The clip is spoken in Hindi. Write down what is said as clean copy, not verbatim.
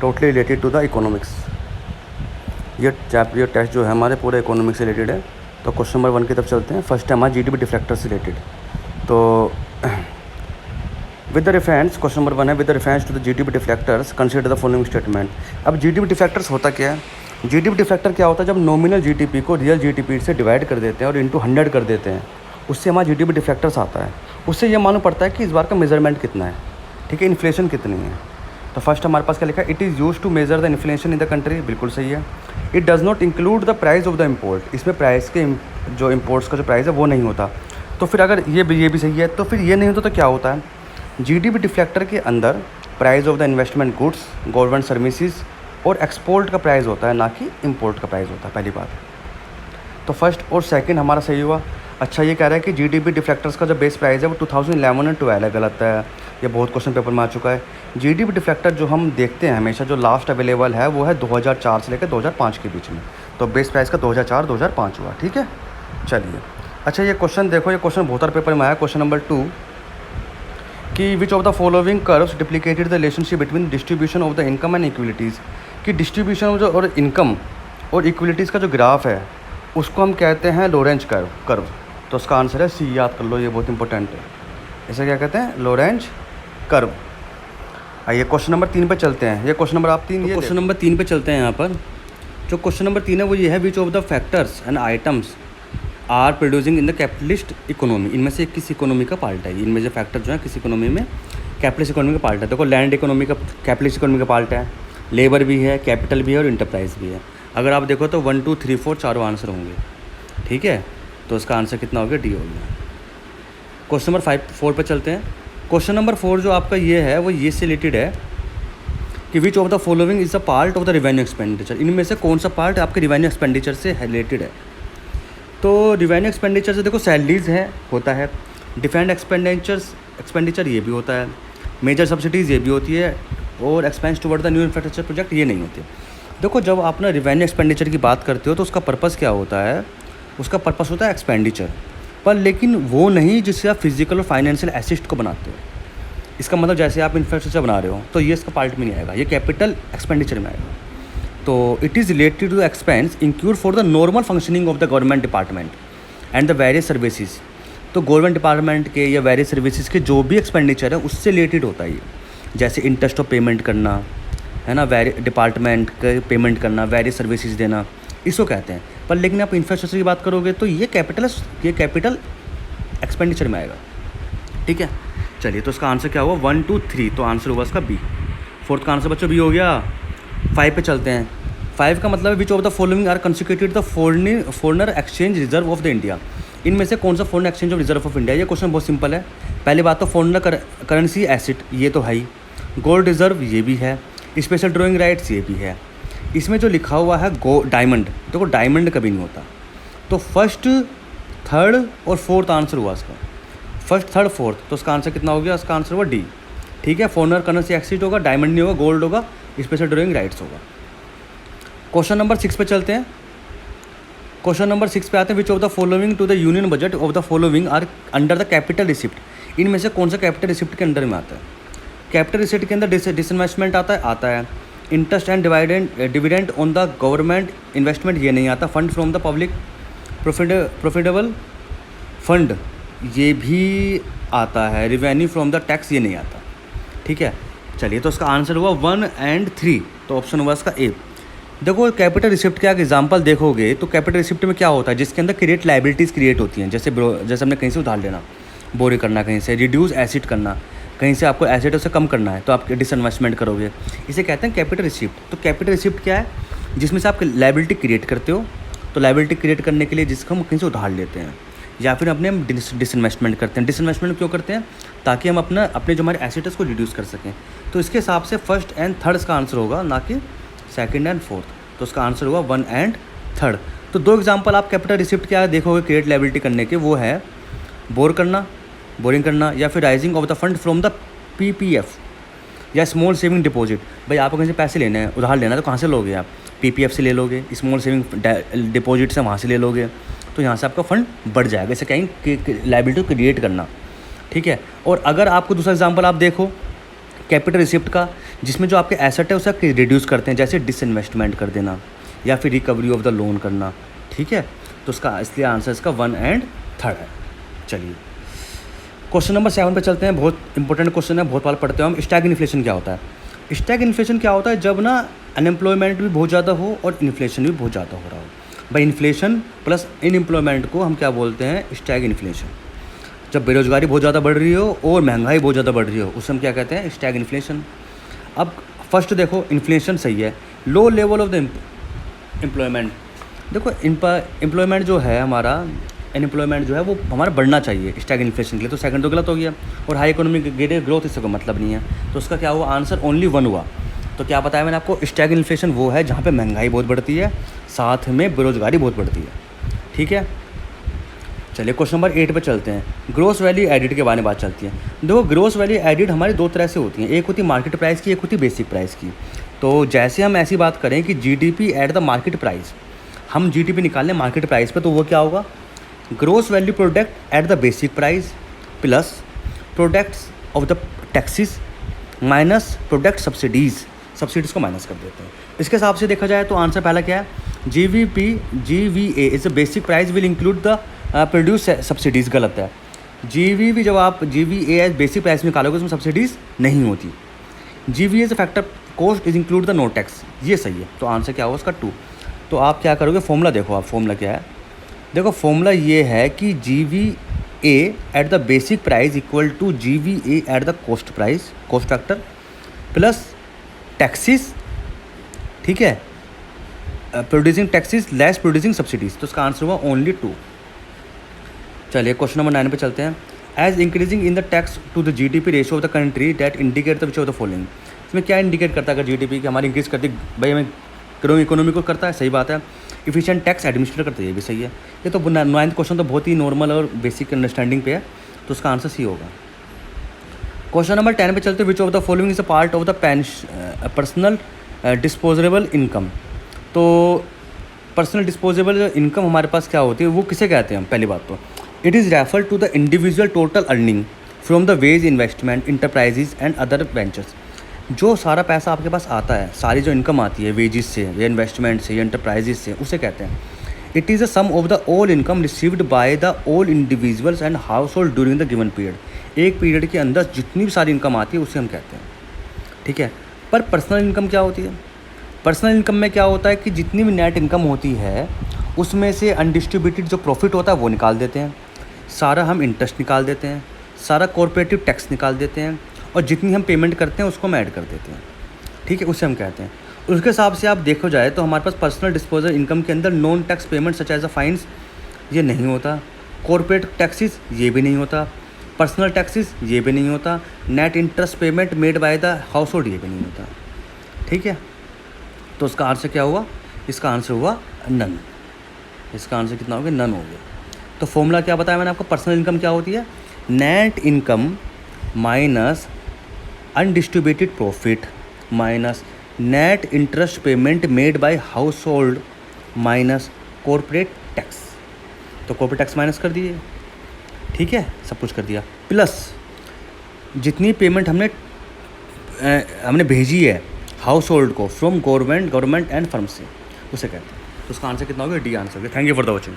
Totally related to the economics. ये टेस्ट जो है हमारे पूरे इकोनॉमिक्स से रिलेटेड है। तो क्वेश्चन नंबर 1 की तरफ चलते हैं। फर्स्ट है हमारा जीडीपी डिफ्लेक्टर से रिलेटेड। तो with the reference, question number 1 है with the reference to the GDP deflectors consider the following statement. अब जीडीपी डिफ्लेक्टर्स होता क्या है? जीडीपी डिफ्लेक्टर क्या होता है? जब नॉमिनल जीडीपी को रियल जीडीपी से डिवाइड कर देते हैं और इंटू 100 कर देते हैं, उससे हमारा जीडीपी डिफ्लेक्टर्स आता है। उससे ये मालूम पड़ता है कि इस बार का मेजरमेंट कितना है, ठीक है, इन्फ्लेशन कितनी है। तो फर्स्ट हमारे पास क्या लिखा है? It is use to measure the inflation in the country. बिल्कुल सही है। It does not include the price of the import. इसमें प्राइस के जो इम्पोर्ट्स का जो प्राइस है वो नहीं होता। तो फिर अगर ये भी सही है, तो फिर ये नहीं होता तो क्या होता है? जीडीपी डिफ्लेक्टर के अंदर price of the investment goods, government services और एक्सपोर्ट का प्राइस होता है, ना कि इम्पोर्ट का प्राइस होता है। पहली बात तो फर्स्ट और सेकंड हमारा सही हुआ। अच्छा, ये कह रहा है कि जीडीपी डिफ्लेक्टर्स का जो बेस प्राइस है वो 2011 और 12 है। गलत है, ये बहुत क्वेश्चन पेपर में आ चुका है। जीडीपी डिफ्लेक्टर जो हम देखते हैं हमेशा, जो लास्ट अवेलेबल है वो है 2004 से लेकर 2005 के बीच में। तो बेस प्राइस का 2004-2005 हुआ, ठीक है। चलिए, अच्छा ये क्वेश्चन देखो, ये क्वेश्चन बहुत सारे पेपर में आया। क्वेश्चन नंबर 2 कि which of the following curves duplicated the relationship between distribution of the income and equalities. कि डिस्ट्रीब्यूशन जो और इनकम और इक्विलिटीज़ का जो ग्राफ है उसको हम कहते हैं लोरेंज कर्व। तो उसका आंसर है सी, याद कर लो, ये बहुत इंपॉर्टेंट है। इसे क्या कहते हैं? Lorentz curve. आइए क्वेश्चन नंबर 3 पे चलते हैं। ये क्वेश्चन नंबर आप 3 क्वेश्चन नंबर 3 पे चलते हैं। यहाँ पर जो क्वेश्चन नंबर 3 है वो ये है, which of the factors and items are producing in the capitalist economy. इनमें से किस इकोनॉमी का पार्ट है? इनमें से फैक्टर जो है किस इकोनॉमी में कैपिटलिस्ट इकोनॉमी का पार्ट है। देखो, लैंड इकोनॉमी का कैपिटलिस्ट इकोनॉमी का पार्ट है, लेबर भी है, कैपिटल भी है और इंटरप्राइज भी है। अगर आप देखो तो 1 2 3 4 चारों आंसर होंगे, ठीक है। तो इसका आंसर कितना हो गया? डी हो गया। क्वेश्चन नंबर 4 पर चलते हैं। क्वेश्चन नंबर 4 जो आपका ये है वो ये से रिलेटेड है कि which of the following is a part of the revenue expenditure. इनमें से कौन सा पार्ट आपके रिवेन्यू एक्सपेंडिचर से रिलेटेड है? तो रिवेन्यू एक्सपेंडिचर से देखो, सैलरीज है, होता है, डिफेंड एक्सपेंडिचर ये भी होता है, मेजर सब्सिडीज़ ये भी होती है, और expense toward the new infrastructure project ये नहीं होते। देखो, जब आप ना रिवेन्यू एक्सपेंडिचर की बात करते हो तो उसका पर्पस क्या होता है? उसका पर्पस होता है एक्सपेंडिचर, पर लेकिन वो नहीं जिससे आप फिजिकल और फाइनेंशियल एसेट को बनाते हो। इसका मतलब जैसे आप इंफ्रास्ट्रक्चर बना रहे हो तो ये इसका पार्ट में नहीं आएगा, ये कैपिटल एक्सपेंडिचर में आएगा। तो it is related to expense include for the normal functioning of the government department and the various services. तो गवर्नमेंट डिपार्टमेंट के या वेरियस सर्विसेज के जो भी एक्सपेंडिचर है उससे रिलेटेड होता है ये। जैसे इंटरेस्ट ऑफ पेमेंट करना है ना, डिपार्टमेंट के पेमेंट करना, वेरियस सर्विसेज देना, इसको कहते हैं। पर लेकिन आप इंफ्रास्ट्रक्चर की बात करोगे तो ये कैपिटल एक्सपेंडिचर में आएगा, ठीक है। चलिए, तो इसका आंसर क्या हुआ? 1 2 3, तो आंसर हुआ इसका बी। 4th का आंसर बच्चों बी हो गया। 5 पे चलते हैं। 5 का मतलब है which of the following are constituted the foreigner exchange reserve of the India. इनमें से कौन सा foreign exchange of reserve of India? ये क्वेश्चन बहुत सिंपल है। पहली बात तो फॉरनर करेंसी एसेट, ये तो है ही, गोल्ड रिजर्व ये भी है, स्पेशल ड्राइंग राइट्स ये भी है। इसमें जो लिखा हुआ है डायमंड, देखो डायमंड कभी नहीं होता। तो फर्स्ट, थर्ड और फोर्थ आंसर हुआ इसका, फर्स्ट, थर्ड, फोर्थ। तो इसका आंसर कितना हो गया? इसका आंसर हुआ डी, ठीक है। फॉरनर करेंसी एक्सचेंज होगा, डायमंड नहीं होगा, गोल्ड होगा, स्पेशल ड्राइंग राइट्स होगा। क्वेश्चन नंबर 6 पे चलते हैं। क्वेश्चन नंबर 6 पे आते हैं, which of the following to the union budget of the following are under the capital receipt. इनमें से कौन सा कैपिटल रिसिप्ट के अंडर में आता है? कैपिटल रिसिप्ट के अंदर डिसइन्वेस्टमेंट आता है, interest and dividend on the government investment ये नहीं आता, fund from the public profitable fund ये भी आता है, रिवेन्यू फ्रॉम द टैक्स ये नहीं आता, ठीक है। चलिए, तो इसका आंसर हुआ 1 और 3, तो ऑप्शन हुआ इसका ए। देखो, कैपिटल रिसिप्ट का एग्जांपल देखोगे तो कैपिटल रिसिप्ट में क्या होता है? जिसके अंदर क्रिएट लाइबिलिटीज़ क्रिएट होती हैं, जैसे हमने कहीं से उधार लेना, बोरे करना, कहीं से रिड्यूस एसिड करना, कहीं से आपको एसेट से कम करना है तो आप डिसइन्वेस्टमेंट करोगे, इसे कहते हैं कैपिटल रिसिप्ट। तो कैपिटल रिसिप्ट क्या है? जिसमें से आप लाइबिलिटी क्रिएट करते हो। तो लाइबिलिटी क्रिएट करने के लिए जिसको हम कहीं से उधार लेते हैं या फिर अपने हम डिसइन्वेस्टमेंट करते हैं। डिसइन्वेस्टमेंट क्यों करते हैं? ताकि हम अपने जो हमारे एसेट है उसको रिड्यूस कर सकें। तो इसके हिसाब से फर्स्ट एंड थर्ड इसका आंसर होगा, ना कि सेकंड एंड फोर्थ। तो उसका आंसर हुआ 1 और 3। तो 2 एग्जांपल आप कैपिटल रिसिप्ट क्या देखोगे क्रिएट लायबिलिटी करने के, वो है बोरिंग करना या फिर rising of the fund from the PPF या स्मॉल सेविंग डिपॉजिट। भाई आपको कहीं से पैसे लेने हैं, उधार लेना है, तो कहाँ से लोगे आप? पीपीएफ से ले लोगे, स्मॉल सेविंग डिपॉजिट से वहाँ से ले लोगे, तो यहाँ से आपका फंड बढ़ जाएगा। इसे कहेंगे लायबिलिटी क्रिएट करना, ठीक है। और अगर आपको दूसरा एग्जांपल आप देखो कैपिटल रिसिप्ट का, जिसमें जो आपके एसेट है उसे आप रिड्यूस करते हैं, जैसे डिसइन्वेस्टमेंट कर देना या फिर रिकवरी ऑफ द लोन करना, ठीक है। तो उसका इसलिए आंसर इसका 1 एंड 3 है। चलिए क्वेश्चन नंबर 7 पे चलते हैं। बहुत इंपॉर्टेंट क्वेश्चन है, बहुत बार पढ़ते हो हम। स्टैग इन्फ्लेशन क्या होता है? स्टैग इन्फ्लेशन क्या होता है? जब ना अनएम्प्लॉयमेंट भी बहुत ज़्यादा हो और इन्फ्लेशन भी बहुत ज़्यादा हो रहा हो। भाई इन्फ्लेशन प्लस अनएम्प्लॉयमेंट को हम क्या बोलते हैं? Stag inflation. जब बेरोजगारी बहुत ज़्यादा बढ़ रही हो और महंगाई बहुत ज़्यादा बढ़ रही हो, उसे हम क्या कहते हैं? Stag inflation. अब फर्स्ट देखो, इन्फ्लेशन सही है, low level of the employment. देखो एम्प्लॉयमेंट जो है हमारा, अनएम्प्लॉयमेंट जो है वो हमारा बढ़ना चाहिए स्टैग इन्फ्लेशन के लिए, तो सेकंड तो गलत हो गया। और हाई इकोनॉमिक ग्रोथ, इससे कोई मतलब नहीं है, तो उसका क्या हुआ? आंसर ओनली 1 हुआ। तो क्या बताया मैंने आपको? स्टैग इन्फ्लेशन वो है जहाँ पे महंगाई बहुत बढ़ती है, साथ में बेरोजगारी बहुत बढ़ती है, ठीक है। चलिए क्वेश्चन नंबर 8 पे चलते हैं। ग्रोस वैल्यू एडिड के बारे में बात चलती है। देखो ग्रोस वैल्यू एडिड हमारी 2 तरह से होती हैं, एक होती है मार्केट प्राइस की, एक होती है बेसिक प्राइस की। तो जैसे हम ऐसी बात करें कि GDP at the market price, हम जीडीपी निकाल लें मार्केट प्राइस पे, तो वो क्या होगा? Gross value product at the basic price plus products of the taxes minus product subsidies को माइनस कर देते हैं। इसके हिसाब से देखा जाए तो आंसर पहला क्या है? GVA is the basic price will include the produce subsidies. गलत है। GVB जब आप GVA एज बेसिक प्राइस में निकालोगे उसमें सब्सिडीज़ नहीं होती। GVA as factor cost is include the no tax, ये सही है। तो आंसर क्या होगा उसका? 2। तो आप क्या करोगे? फॉर्मूला देखो आप, फॉर्मूला क्या है? देखो फॉर्मूला ये है कि GVA at the basic price equal to GVA at the cost price, cost factor plus taxes, ठीक है, producing taxes less producing subsidies. तो उसका आंसर हुआ ओनली 2। चलिए क्वेश्चन नंबर 9 पे चलते हैं। As increasing in the tax to the GDP ratio of the country that indicate the which of the following. इसमें क्या इंडिकेट करता है? अगर GDP की हमारी इंक्रीज करती, भाई हमें ग्रोइंग इकोनॉमी को करता है, सही बात है। इफिशिएंट टैक्स एडमिनिस्ट्रेट करता है, ये भी सही है। ये तो 9th क्वेश्चन तो बहुत ही नॉर्मल और बेसिक अंडरस्टैंडिंग पे है, तो उसका आंसर सी होगा। क्वेश्चन नंबर 10 पे चलते हैं। Which of the following is a part of the personal disposable income. तो पर्सनल डिस्पोजेबल इनकम हमारे पास क्या होती है, वो किसे कहते हैं हम? पहली बात तो it is refer to the individual total earning from the wage investment enterprises and other ventures. जो सारा पैसा आपके पास आता है, सारी जो इनकम आती है वेजेस से या इन्वेस्टमेंट से या इंटरप्राइजेज से, उसे कहते हैं। It is the sum of the all income received by the all individuals and household during the given period. एक पीरियड के अंदर जितनी भी सारी इनकम आती है उसे हम कहते हैं, ठीक है। पर पर्सनल इनकम क्या होती है? पर्सनल इनकम में क्या होता है कि जितनी भी नेट इनकम होती है उसमें से अनडिस्ट्रीब्यूटेड जो प्रॉफिट होता है वो निकाल देते हैं, सारा हम इंटरेस्ट निकाल देते हैं, सारा कॉर्पोरेटिव टैक्स निकाल देते हैं, और जितनी हम पेमेंट करते हैं उसको हम ऐड कर देते हैं, ठीक है, उसे हम कहते हैं। उसके हिसाब से आप देखो जाए तो हमारे पास पर्सनल डिस्पोजल इनकम के अंदर non tax payment such as a fines ये नहीं होता, कॉर्पोरेट टैक्सेस ये भी नहीं होता, पर्सनल टैक्सेस ये भी नहीं होता, net interest payment made by the house hold ये भी नहीं होता, ठीक है। तो उसका आंसर क्या हुआ? इसका आंसर हुआ नन। इसका आंसर कितना हो गया? नन हो गया। तो फॉर्मूला क्या बताया मैंने आपको? पर्सनल इनकम क्या होती है? Net income minus undistributed profit minus net interest payment made by house hold minus corporate tax. तो कॉर्पोरेट टैक्स माइनस कर दिए, ठीक है, सब कुछ कर दिया, प्लस जितनी पेमेंट हमने भेजी है हाउस होल्ड को फ्रॉम गवर्नमेंट एंड फर्म से, उसे कहते हैं। तो उसका आंसर कितना हो गया? डी आंसर हो गया। Thank you for the watching.